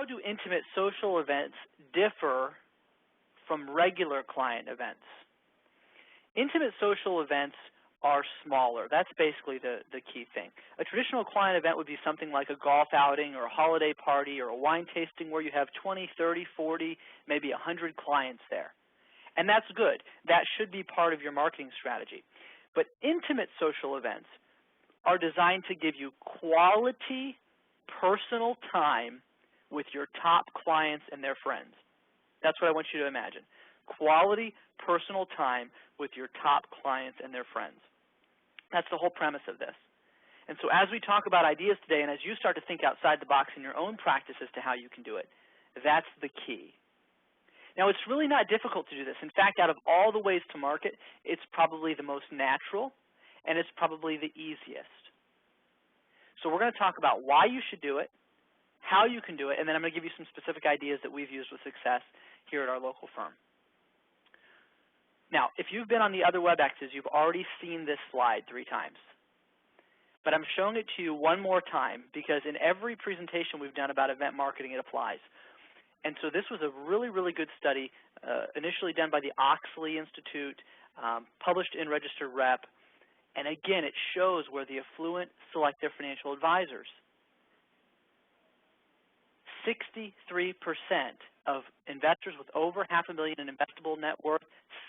how do intimate social events differ from regular client events? Intimate social events are smaller. That's basically the key thing. A traditional client event would be something like a golf outing or a holiday party or a wine tasting where you have 20, 30, 40, maybe 100 clients there. And that's good. That should be part of your marketing strategy. But intimate social events are designed to give you quality, personal time with your top clients and their friends. That's what I want you to imagine. Quality, personal time with your top clients and their friends. That's the whole premise of this. And so as we talk about ideas today and as you start to think outside the box in your own practice as to how you can do it, that's the key. Now, it's really not difficult to do this. In fact, out of all the ways to market, it's probably the most natural and it's probably the easiest. So we're going to talk about why you should do it, how you can do it, and then I'm going to give you some specific ideas that we've used with success here at our local firm. Now, if you've been on the other WebExes, you've already seen this slide 3 times. But I'm showing it to you one more time because in every presentation we've done about event marketing, it applies. And so this was a really, really good study initially done by the Oxley Institute, published in Registered Rep. And again, it shows where the affluent select their financial advisors. 63% of investors with over $500,000 in investable net worth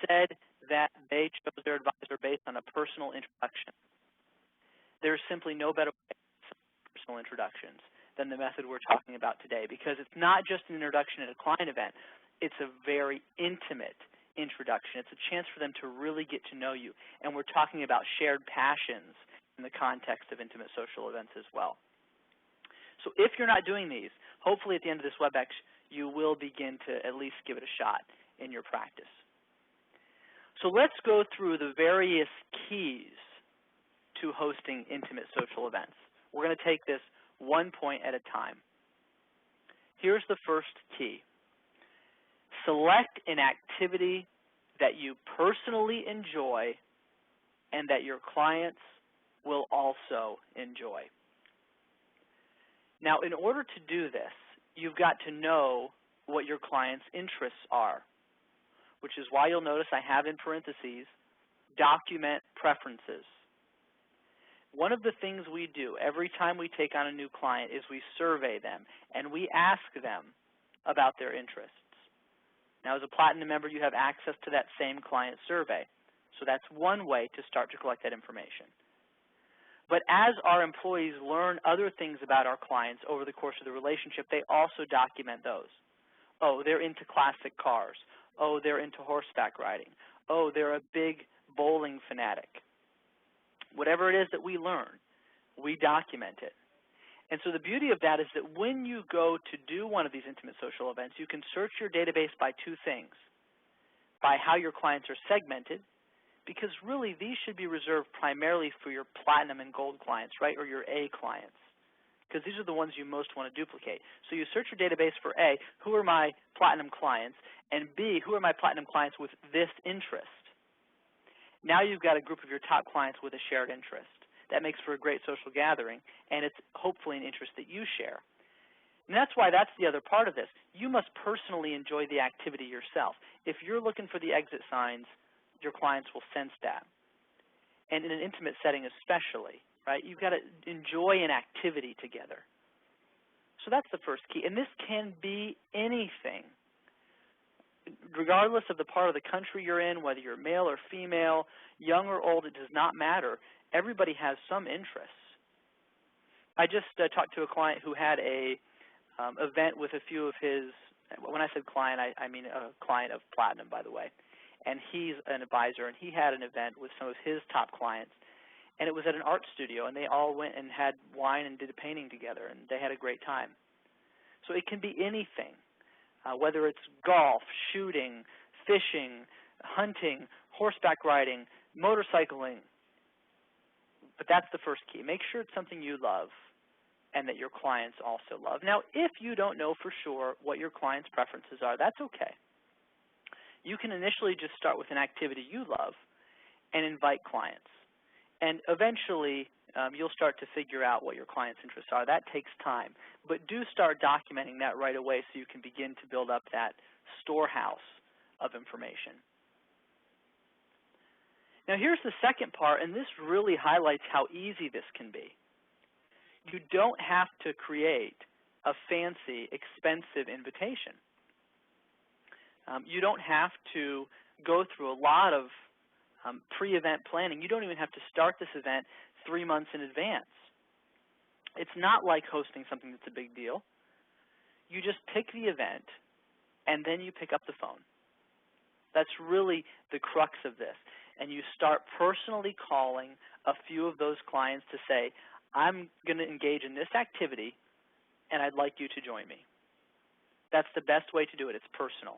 said that they chose their advisor based on a personal introduction. There's simply no better way to personal introductions than the method we're talking about today, because it's not just an introduction at a client event. It's a very intimate introduction. It's a chance for them to really get to know you. And we're talking about shared passions in the context of intimate social events as well. So if you're not doing these, hopefully at the end of this WebEx, you will begin to at least give it a shot in your practice. So let's go through the various keys to hosting intimate social events. We're going to take this one point at a time. Here's the first key. Select an activity that you personally enjoy and that your clients will also enjoy. Now, in order to do this, you've got to know what your client's interests are, which is why you'll notice I have in parentheses, document preferences. One of the things we do every time we take on a new client is we survey them and we ask them about their interests. Now, as a Platinum member, you have access to that same client survey. So that's one way to start to collect that information. But as our employees learn other things about our clients over the course of the relationship, they also document those. Oh, they're into classic cars. Oh, they're into horseback riding. Oh, they're a big bowling fanatic. Whatever it is that we learn, we document it. And so the beauty of that is that when you go to do one of these intimate social events, you can search your database by 2 things. By how your clients are segmented, because really these should be reserved primarily for your Platinum and Gold clients, right, or your A clients, because these are the ones you most want to duplicate. So you search your database for A, who are my Platinum clients, and B, who are my Platinum clients with this interest. Now you've got a group of your top clients with a shared interest. That makes for a great social gathering, and it's hopefully an interest that you share. And that's why that's the other part of this. You must personally enjoy the activity yourself. If you're looking for the exit signs, your clients will sense that. And in an intimate setting especially, right, you've got to enjoy an activity together. So that's the first key. And this can be anything. Regardless of the part of the country you're in, whether you're male or female, young or old, it does not matter. Everybody has some interests. I just talked to a client who had a event with a few of his, when I said client, I mean a client of Platinum, by the way. And he's an advisor, and he had an event with some of his top clients. And it was at an art studio, and they all went and had wine and did a painting together, and they had a great time. So it can be anything. Whether it's golf, shooting, fishing, hunting, horseback riding, motorcycling. But that's the first key. Make sure it's something you love and that your clients also love. Now, if you don't know for sure what your clients' preferences are, that's okay. You can initially just start with an activity you love and invite clients. And eventually, you'll start to figure out what your client's interests are. That takes time. But do start documenting that right away so you can begin to build up that storehouse of information. Now here's the second part, and this really highlights how easy this can be. You don't have to create a fancy, expensive invitation. You don't have to go through a lot of pre-event planning. You don't even have to start this event 3 months in advance. It's not like hosting something that's a big deal. You just pick the event, and then you pick up the phone. That's really the crux of this. And you start personally calling a few of those clients to say, I'm going to engage in this activity, and I'd like you to join me. That's the best way to do it. It's personal.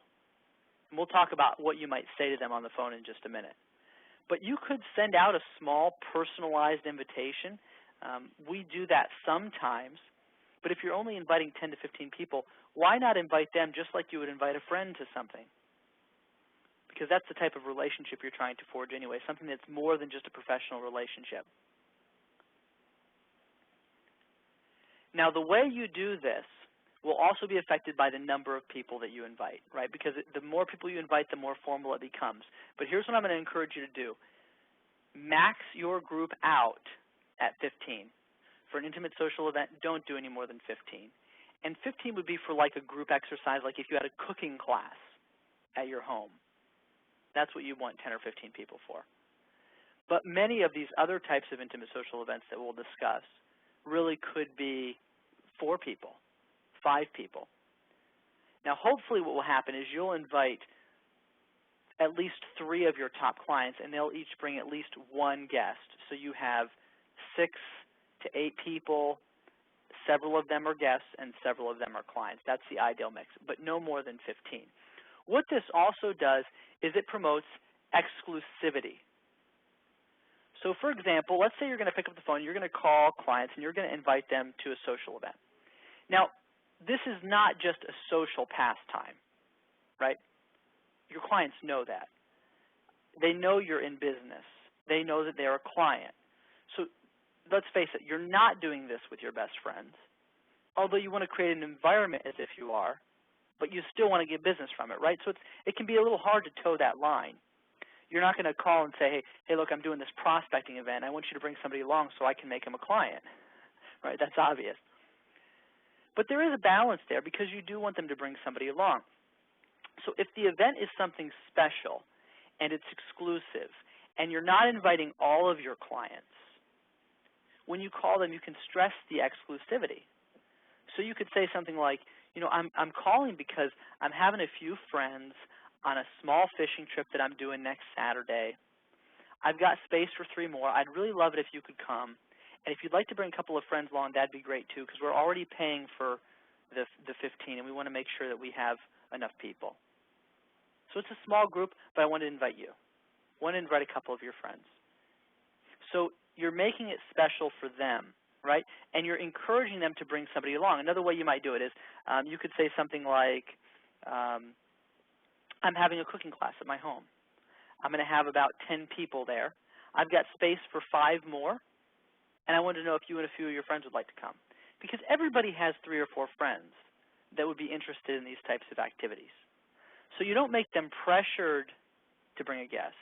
And we'll talk about what you might say to them on the phone in just a minute. But you could send out a small personalized invitation. We do that sometimes. But if you're only inviting 10 to 15 people, why not invite them just like you would invite a friend to something? Because that's the type of relationship you're trying to forge anyway, something that's more than just a professional relationship. Now, the way you do this will also be affected by the number of people that you invite, right? Because the more people you invite, the more formal it becomes. But here's what I'm going to encourage you to do. Max your group out at 15. For an intimate social event, don't do any more than 15. And 15 would be for like a group exercise, like if you had a cooking class at your home. That's what you want 10 or 15 people for. But many of these other types of intimate social events that we'll discuss really could be 4 people, 5 people. Now, hopefully what will happen is you'll invite at least 3 of your top clients, and they'll each bring at least 1 guest. So you have 6 to 8 people, several of them are guests, and several of them are clients. That's the ideal mix, but no more than 15. What this also does is it promotes exclusivity. So for example, let's say you're going to pick up the phone, you're going to call clients, and you're going to invite them to a social event. Now, this is not just a social pastime, right? Your clients know that. They know you're in business. They know that they're a client. So let's face it, you're not doing this with your best friends, although you want to create an environment as if you are, but you still want to get business from it, right? So it can be a little hard to toe that line. You're not going to call and say, hey, look, I'm doing this prospecting event. I want you to bring somebody along so I can make him a client, right? That's obvious. But there is a balance there because you do want them to bring somebody along. So if the event is something special and it's exclusive and you're not inviting all of your clients, when you call them, you can stress the exclusivity. So you could say something like, you know, I'm calling because I'm having a few friends on a small fishing trip that I'm doing next Saturday. I've got space for 3 more. I'd really love it if you could come. And if you'd like to bring a couple of friends along, that'd be great too, because we're already paying for the 15, and we want to make sure that we have enough people. So it's a small group, but I want to invite you. I want to invite a couple of your friends. So you're making it special for them, right? And you're encouraging them to bring somebody along. Another way you might do it is you could say something like, I'm having a cooking class at my home. I'm going to have about 10 people there. I've got space for 5 more, and I wanted to know if you and a few of your friends would like to come. Because everybody has 3 or 4 friends that would be interested in these types of activities. So you don't make them pressured to bring a guest,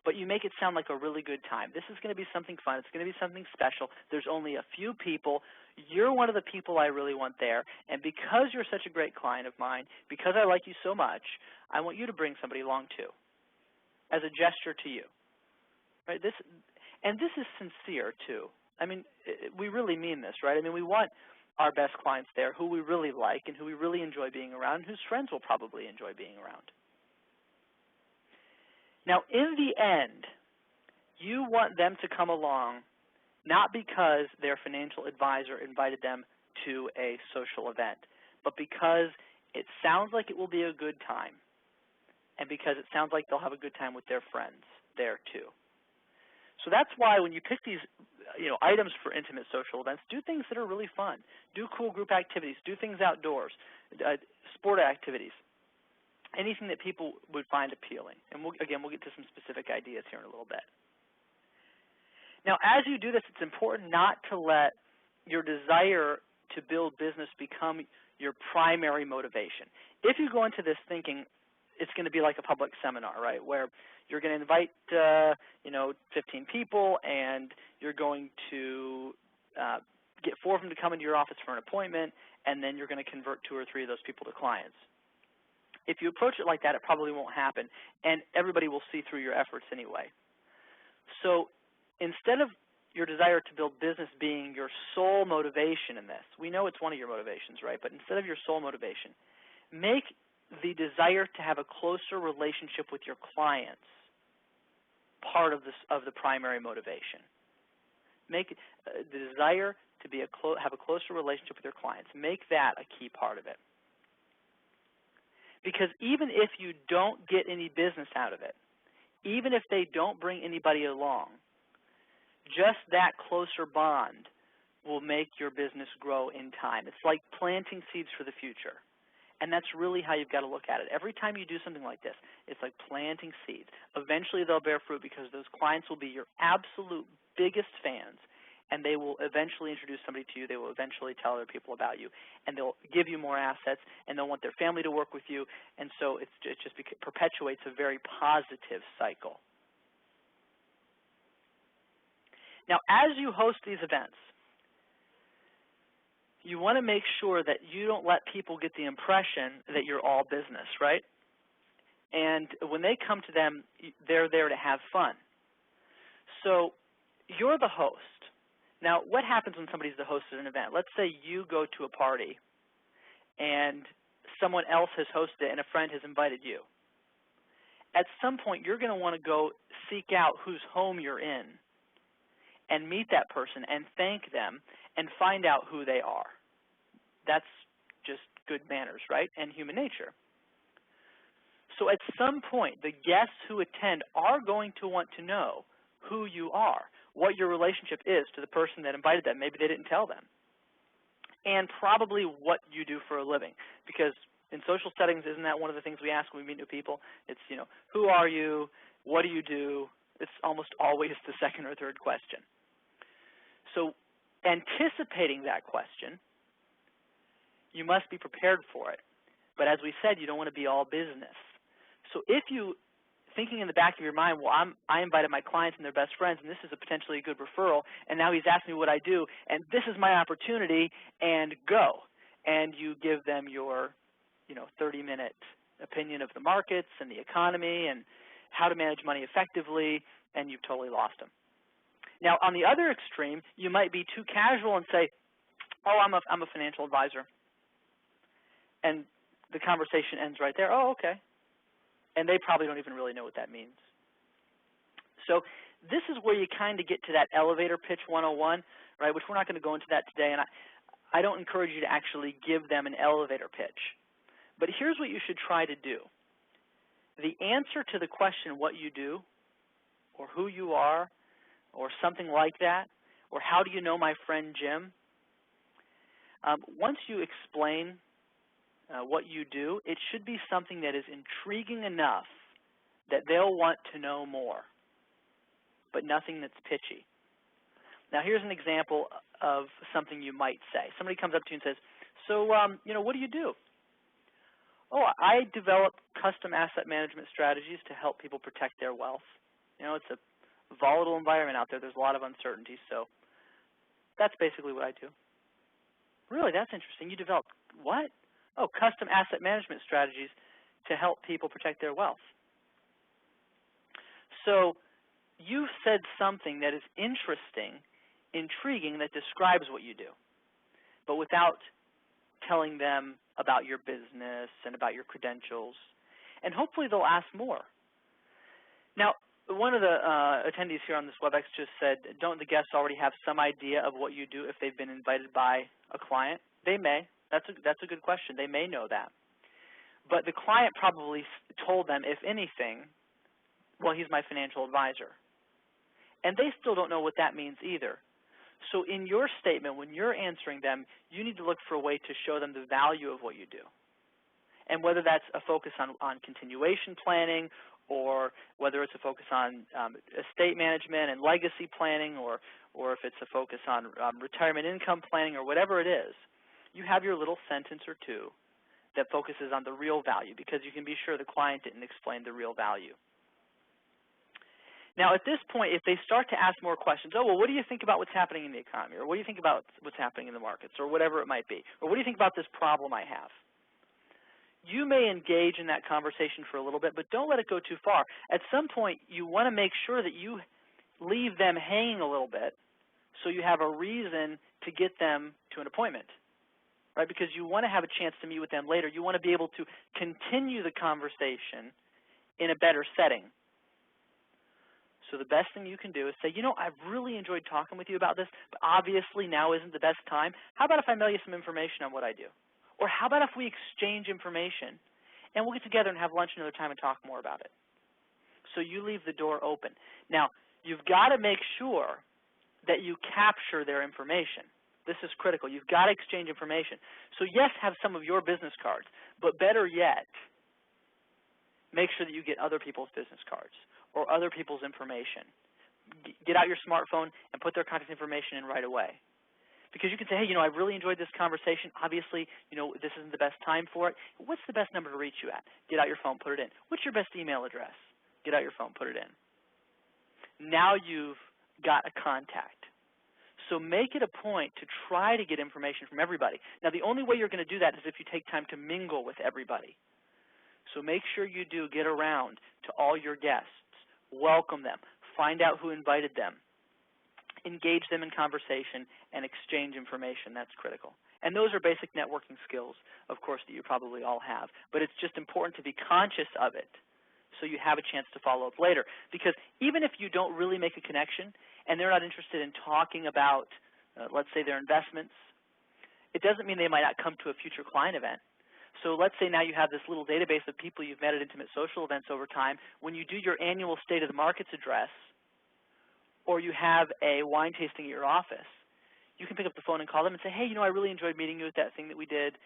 but you make it sound like a really good time. This is going to be something fun. It's going to be something special. There's only a few people. You're one of the people I really want there, and because you're such a great client of mine, because I like you so much, I want you to bring somebody along too, as a gesture to you. Right? This is sincere too. I mean, we really mean this, right? I mean, we want our best clients there who we really like and who we really enjoy being around and whose friends will probably enjoy being around. Now, in the end, you want them to come along not because their financial advisor invited them to a social event, but because it sounds like it will be a good time and because it sounds like they'll have a good time with their friends there too. So that's why when you pick these items for intimate social events, do things that are really fun. Do cool group activities. Do things outdoors, sport activities. Anything that people would find appealing. And we'll get to some specific ideas here in a little bit. Now, as you do this, it's important not to let your desire to build business become your primary motivation. If you go into this thinking it's going to be like a public seminar, right, where you're going to invite, 15 people, and you're going to get 4 of them to come into your office for an appointment, and then you're going to convert 2 or 3 of those people to clients. If you approach it like that, it probably won't happen, and everybody will see through your efforts anyway. So instead of your desire to build business being your sole motivation in this, we know it's one of your motivations, right? But instead of your sole motivation, make the desire to have a closer relationship with your clients part of the primary motivation. Make the desire to have a closer relationship with your clients. Make that a key part of it. Because even if you don't get any business out of it, even if they don't bring anybody along, just that closer bond will make your business grow in time. It's like planting seeds for the future. And that's really how you've got to look at it. Every time you do something like this, it's like planting seeds. Eventually they'll bear fruit because those clients will be your absolute biggest fans, and they will eventually introduce somebody to you. They will eventually tell other people about you, and they'll give you more assets, and they'll want their family to work with you, and so it just perpetuates a very positive cycle. Now, as you host these events, you want to make sure that you don't let people get the impression that you're all business, right? And when they come to them, they're there to have fun. So you're the host. Now, what happens when somebody's the host at an event? Let's say you go to a party and someone else has hosted it and a friend has invited you. At some point, you're going to want to go seek out whose home you're in and meet that person and thank them and find out who they are. That's just good manners, right, and human nature. So at some point, the guests who attend are going to want to know who you are, what your relationship is to the person that invited them. Maybe they didn't tell them. And probably what you do for a living. Because in social settings, isn't that one of the things we ask when we meet new people? It's, who are you? What do you do? It's almost always the second or third question. So anticipating that question, you must be prepared for it. But as we said, you don't want to be all business. So if you, thinking in the back of your mind, well, I invited my clients and their best friends, and this is a potentially good referral, and now he's asking me what I do, and this is my opportunity, and go. And you give them your 30-minute opinion of the markets and the economy and how to manage money effectively, and you've totally lost them. Now, on the other extreme, you might be too casual and say, oh, I'm a financial advisor. And the conversation ends right there. Oh, okay. And they probably don't even really know what that means. So this is where you kind of get to that elevator pitch 101, right, which we're not going to go into that today. And I don't encourage you to actually give them an elevator pitch. But here's what you should try to do. The answer to the question, what you do, or who you are, or something like that, or how do you know my friend Jim, once you explain what you do, it should be something that is intriguing enough that they'll want to know more, but nothing that's pitchy. Now, here's an example of something you might say. Somebody comes up to you and says, so, what do you do? Oh, I develop custom asset management strategies to help people protect their wealth. It's a volatile environment out there. There's a lot of uncertainty, so that's basically what I do. Really, that's interesting. You develop what? Oh, custom asset management strategies to help people protect their wealth. So you've said something that is interesting, intriguing, that describes what you do, but without telling them about your business and about your credentials. And hopefully they'll ask more. Now, one of the attendees here on this WebEx just said, don't the guests already have some idea of what you do if they've been invited by a client? They may. That's a good question. They may know that. But the client probably told them, if anything, well, he's my financial advisor. And they still don't know what that means either. So in your statement, when you're answering them, you need to look for a way to show them the value of what you do. And whether that's a focus on continuation planning or whether it's a focus on estate management and legacy planning, or if it's a focus on retirement income planning, or whatever it is, you have your little sentence or two that focuses on the real value, because you can be sure the client didn't explain the real value. Now, at this point, if they start to ask more questions, oh, well, what do you think about what's happening in the economy? Or what do you think about what's happening in the markets? Or whatever it might be. Or what do you think about this problem I have? You may engage in that conversation for a little bit, but don't let it go too far. At some point, you want to make sure that you leave them hanging a little bit so you have a reason to get them to an appointment, right? Because you want to have a chance to meet with them later. You want to be able to continue the conversation in a better setting. So the best thing you can do is say, you know, I've really enjoyed talking with you about this, but obviously now isn't the best time. How about if I mail you some information on what I do? Or how about if we exchange information and we'll get together and have lunch another time and talk more about it? So you leave the door open. Now, you've got to make sure that you capture their information. This is critical. You've got to exchange information. So yes, have some of your business cards, but better yet, make sure that you get other people's business cards or other people's information. Get out your smartphone and put their contact information in right away. Because you can say, hey, you know, I really enjoyed this conversation. Obviously, you know, this isn't the best time for it. What's the best number to reach you at? Get out your phone, put it in. What's your best email address? Get out your phone, put it in. Now you've got a contact. So make it a point to try to get information from everybody. Now, the only way you're going to do that is if you take time to mingle with everybody. So make sure you do get around to all your guests. Welcome them, find out who invited them, engage them in conversation, and exchange information. That's critical. And those are basic networking skills, of course, that you probably all have. But it's just important to be conscious of it so you have a chance to follow up later. Because even if you don't really make a connection and they're not interested in talking about, let's say, their investments, it doesn't mean they might not come to a future client event. So let's say now you have this little database of people you've met at intimate social events over time. When you do your annual State of the Markets address, or you have a wine tasting at your office, you can pick up the phone and call them and say, hey, you know, I really enjoyed meeting you at that thing that we did.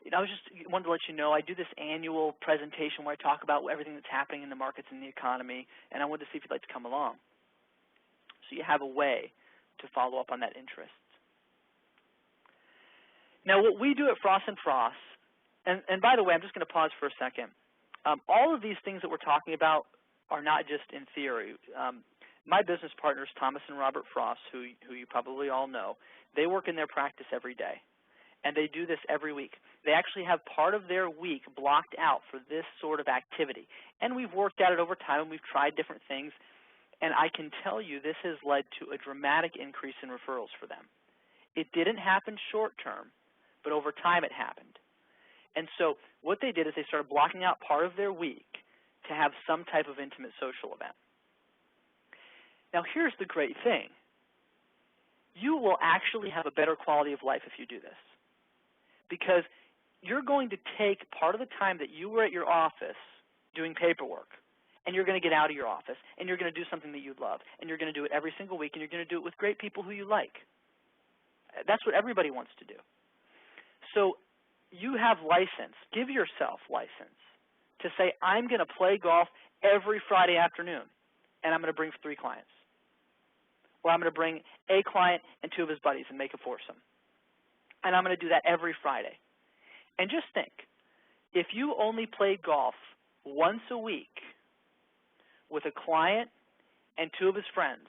You know, I wanted to let you know I do this annual presentation where I talk about everything that's happening in the markets and the economy, and I wanted to see if you'd like to come along. So you have a way to follow up on that interest. Now, what we do at Frost & Frost, and by the way, I'm just going to pause for a second. All of these things that we're talking about are not just in theory. My business partners, Thomas and Robert Frost, who you probably all know, they work in their practice every day, and they do this every week. They actually have part of their week blocked out for this sort of activity, and we've worked at it over time, and we've tried different things, and I can tell you this has led to a dramatic increase in referrals for them. It didn't happen short term, but over time it happened. And so what they did is they started blocking out part of their week to have some type of intimate social event. Now, here's the great thing. You will actually have a better quality of life if you do this, because you're going to take part of the time that you were at your office doing paperwork, and you're going to get out of your office, and you're going to do something that you love, and you're going to do it every single week, and you're going to do it with great people who you like. That's what everybody wants to do. So you have license. Give yourself license to say, I'm going to play golf every Friday afternoon, and I'm going to bring 3 clients. Or I'm going to bring a client and 2 of his buddies and make a foursome. And I'm going to do that every Friday. And just think, if you only played golf once a week with a client and 2 of his friends,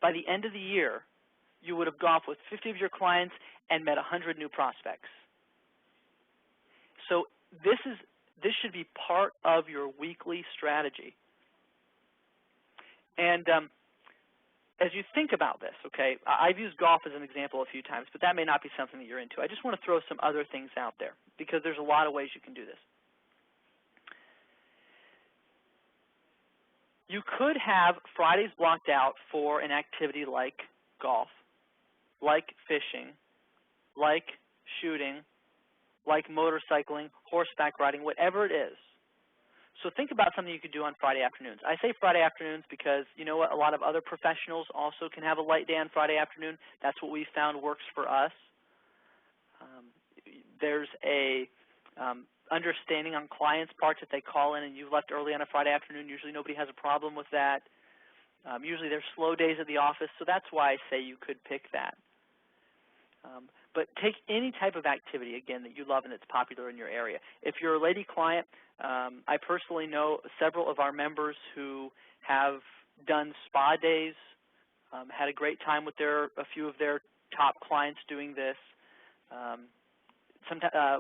by the end of the year, you would have golfed with 50 of your clients and met 100 new prospects. So this should be part of your weekly strategy. And as you think about this, okay, I've used golf as an example a few times, but that may not be something that you're into. I just want to throw some other things out there because there's a lot of ways you can do this. You could have Fridays blocked out for an activity like golf, like fishing, like shooting, like motorcycling, horseback riding, whatever it is. So think about something you could do on Friday afternoons. I say Friday afternoons because, you know what, a lot of other professionals also can have a light day on Friday afternoon. That's what we found works for us. There's a understanding on clients' parts. If they call in and you left early on a Friday afternoon, usually nobody has a problem with that. Usually there's slow days at the office, so that's why I say you could pick that. But take any type of activity, again, that you love and that's popular in your area. If you're a lady client, I personally know several of our members who have done spa days, had a great time with a few of their top clients doing this.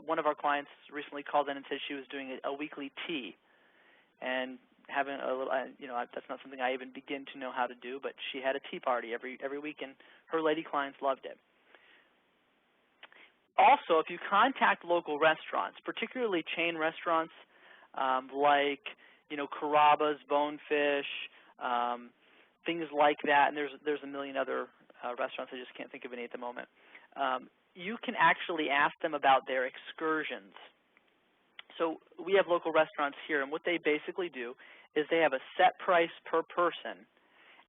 One of our clients recently called in and said she was doing a weekly tea and having a little, that's not something I even begin to know how to do, but she had a tea party every week, and her lady clients loved it. Also, if you contact local restaurants, particularly chain restaurants like, Carrabba's, Bonefish, things like that, and there's a million other restaurants, I just can't think of any at the moment. You can actually ask them about their excursions. So we have local restaurants here, and what they basically do is they have a set price per person,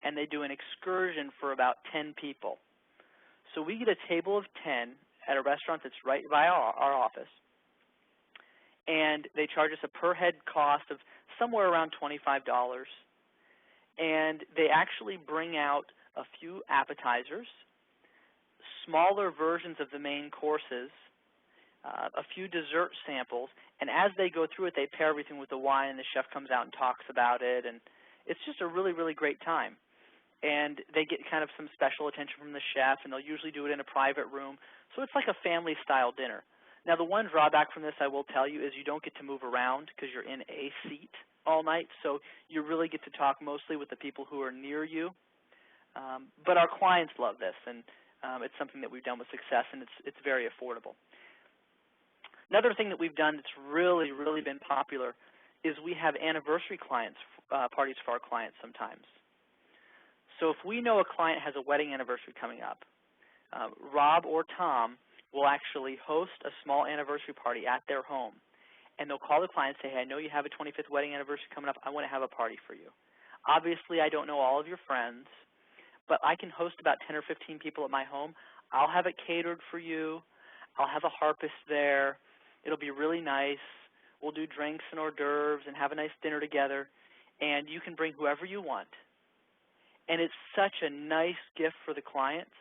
and they do an excursion for about 10 people. So we get a table of 10 at a restaurant that's right by our office, and they charge us a per head cost of somewhere around $25, and they actually bring out a few appetizers, smaller versions of the main courses, a few dessert samples, and as they go through it, they pair everything with the wine, and the chef comes out and talks about it, and it's just a really, really great time. And they get kind of some special attention from the chef, and they'll usually do it in a private room. So it's like a family-style dinner. Now, the one drawback from this, I will tell you, is you don't get to move around because you're in a seat all night, so you really get to talk mostly with the people who are near you. But our clients love this, and it's something that we've done with success, and it's very affordable. Another thing that we've done that's really, really been popular is we have anniversary parties for our clients sometimes. So if we know a client has a wedding anniversary coming up, Rob or Tom will actually host a small anniversary party at their home. And they'll call the client and say, hey, I know you have a 25th wedding anniversary coming up. I want to have a party for you. Obviously, I don't know all of your friends, but I can host about 10 or 15 people at my home. I'll have it catered for you. I'll have a harpist there. It'll be really nice. We'll do drinks and hors d'oeuvres and have a nice dinner together. And you can bring whoever you want. And it's such a nice gift for the clients.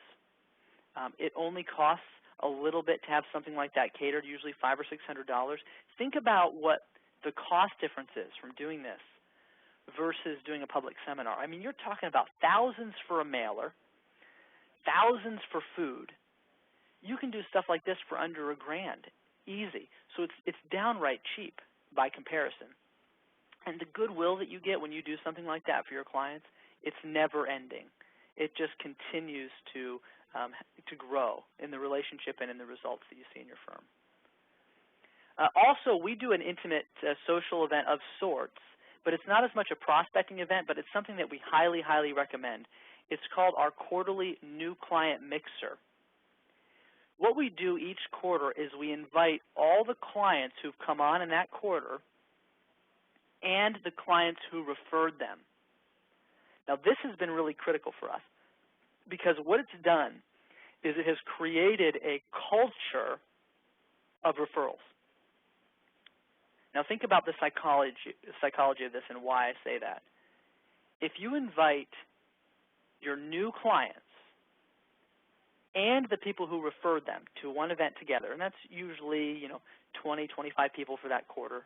It only costs a little bit to have something like that catered, usually $500 or $600. Think about what the cost difference is from doing this versus doing a public seminar. I mean, you're talking about thousands for a mailer, thousands for food. You can do stuff like this for under $1,000, easy. So it's downright cheap by comparison. And the goodwill that you get when you do something like that for your clients, it's never ending. It just continues to grow in the relationship and in the results that you see in your firm. Also, we do an intimate social event of sorts, but it's not as much a prospecting event, but it's something that we highly, highly recommend. It's called our quarterly new client mixer. What we do each quarter is we invite all the clients who've come on in that quarter and the clients who referred them. Now, this has been really critical for us because what it's done is it has created a culture of referrals. Now, think about the psychology of this and why I say that. If you invite your new clients and the people who referred them to one event together, and that's usually 20, 25 people for that quarter,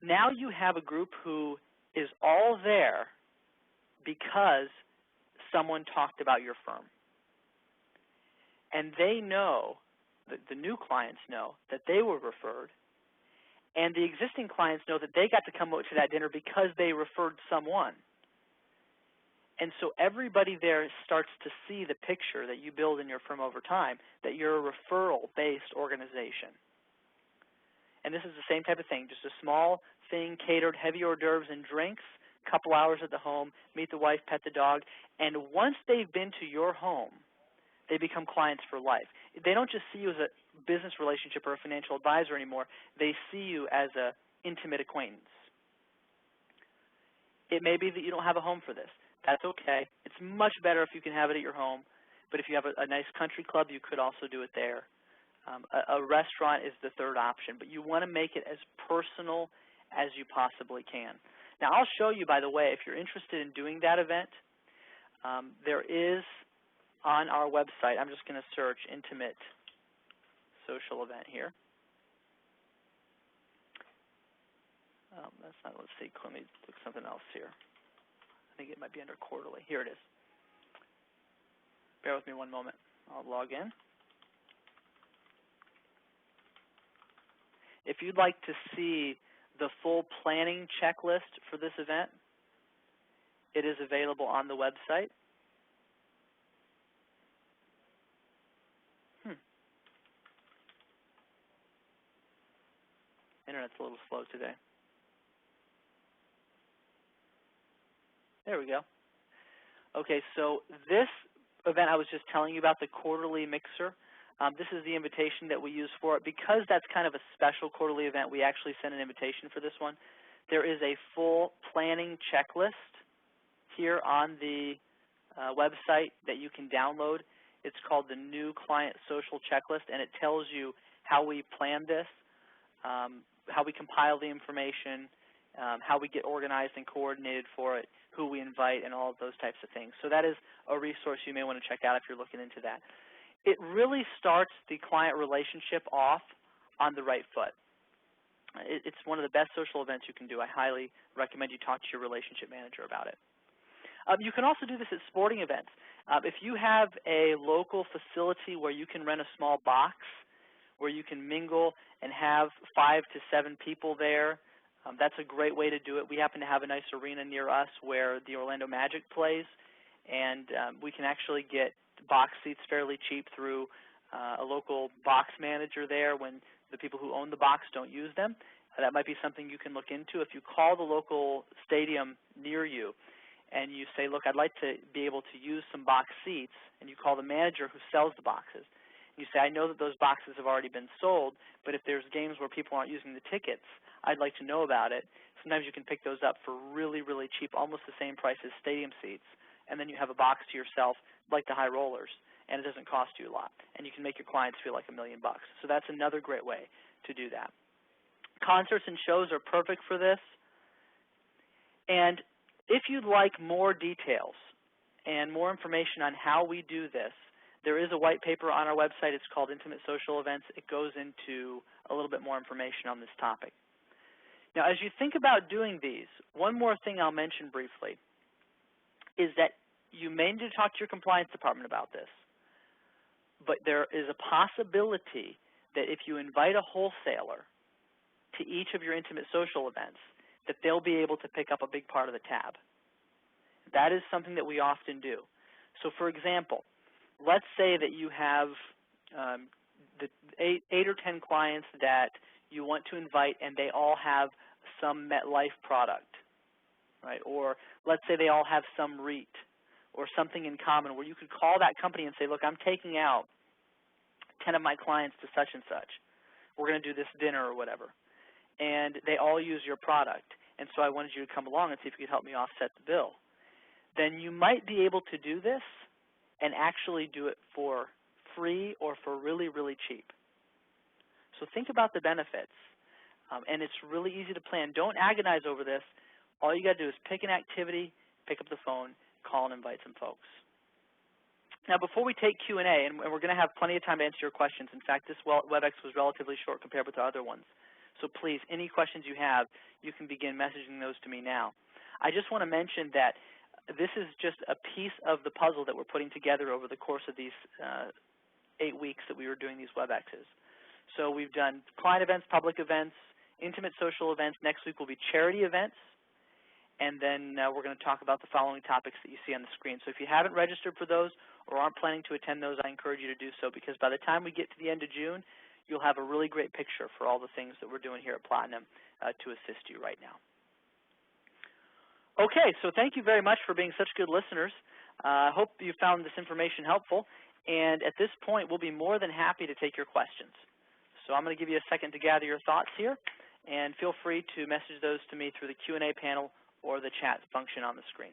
now you have a group who is all there because someone talked about your firm. And they know, the new clients know, that they were referred, and the existing clients know that they got to come to that dinner because they referred someone. And so everybody there starts to see the picture that you build in your firm over time, that you're a referral-based organization. And this is the same type of thing, just a small thing, catered, heavy hors d'oeuvres and drinks, couple hours at the home, meet the wife, pet the dog, and once they've been to your home, they become clients for life. They don't just see you as a business relationship or a financial advisor anymore. They see you as an intimate acquaintance. It may be that you don't have a home for this. That's okay. It's much better if you can have it at your home, but if you have a nice country club, you could also do it there. A restaurant is the third option, but you want to make it as personal as you possibly can. Now, I'll show you, by the way, if you're interested in doing that event, there is on our website, I'm just going to search Intimate Social Event here. That's not, let's see, let me look something else here. I think it might be under quarterly. Here it is. Bear with me one moment. I'll log in. If you'd like to see the full planning checklist for this event, it is available on the website. Internet's a little slow today. There we go. Okay, so this event I was just telling you about, the quarterly mixer, this is the invitation that we use for it. Because that's kind of a special quarterly event, we actually sent an invitation for this one. There is a full planning checklist here on the website that you can download. It's called the New Client Social Checklist, and it tells you how we plan this, how we compile the information, how we get organized and coordinated for it, who we invite, and all of those types of things. So that is a resource you may want to check out if you're looking into that. It really starts the client relationship off on the right foot. It's one of the best social events you can do. I highly recommend you talk to your relationship manager about it. You can also do this at sporting events. If you have a local facility where you can rent a small box, where you can mingle and have 5 to 7 people there, that's a great way to do it. We happen to have a nice arena near us where the Orlando Magic plays, and we can actually get box seats fairly cheap through a local box manager there when the people who own the box don't use them. That might be something you can look into. If you call the local stadium near you and you say, look, I'd like to be able to use some box seats, and you call the manager who sells the boxes, you say, I know that those boxes have already been sold, but if there's games where people aren't using the tickets, I'd like to know about it. Sometimes you can pick those up for really, really cheap, almost the same price as stadium seats, and then you have a box to yourself like the high rollers, and it doesn't cost you a lot, and you can make your clients feel like $1 million. So that's another great way to do that. Concerts and shows are perfect for this, and if you'd like more details and more information on how we do this, there is a white paper on our website. It's called Intimate Social Events. It goes into a little bit more information on this topic. Now, as you think about doing these, one more thing I'll mention briefly is that you may need to talk to your compliance department about this, but there is a possibility that if you invite a wholesaler to each of your intimate social events, that they'll be able to pick up a big part of the tab. That is something that we often do. So, for example, let's say that you have the 8 or 10 clients that you want to invite, and they all have some MetLife product, right? Or let's say they all have some REIT or something in common, where you could call that company and say, look, I'm taking out 10 of my clients to such and such. We're going to do this dinner or whatever. And they all use your product, and so I wanted you to come along and see if you could help me offset the bill. Then you might be able to do this and actually do it for free or for really, really cheap. So think about the benefits, and it's really easy to plan. Don't agonize over this. All you got to do is pick an activity, pick up the phone, call and invite some folks. Now, before we take Q&A, and we're going to have plenty of time to answer your questions. In fact, this WebEx was relatively short compared with the other ones. So please, any questions you have, you can begin messaging those to me now. I just want to mention that this is just a piece of the puzzle that we're putting together over the course of these 8 weeks that we were doing these WebExes. So we've done client events, public events, intimate social events. Next week will be charity events. And then we're going to talk about the following topics that you see on the screen. So if you haven't registered for those or aren't planning to attend those, I encourage you to do so, because by the time we get to the end of June, you'll have a really great picture for all the things that we're doing here at Platinum to assist you right now. Okay, so thank you very much for being such good listeners. I hope you found this information helpful. And at this point, we'll be more than happy to take your questions. So I'm going to give you a second to gather your thoughts here, and feel free to message those to me through the Q&A panel or the chat function on the screen.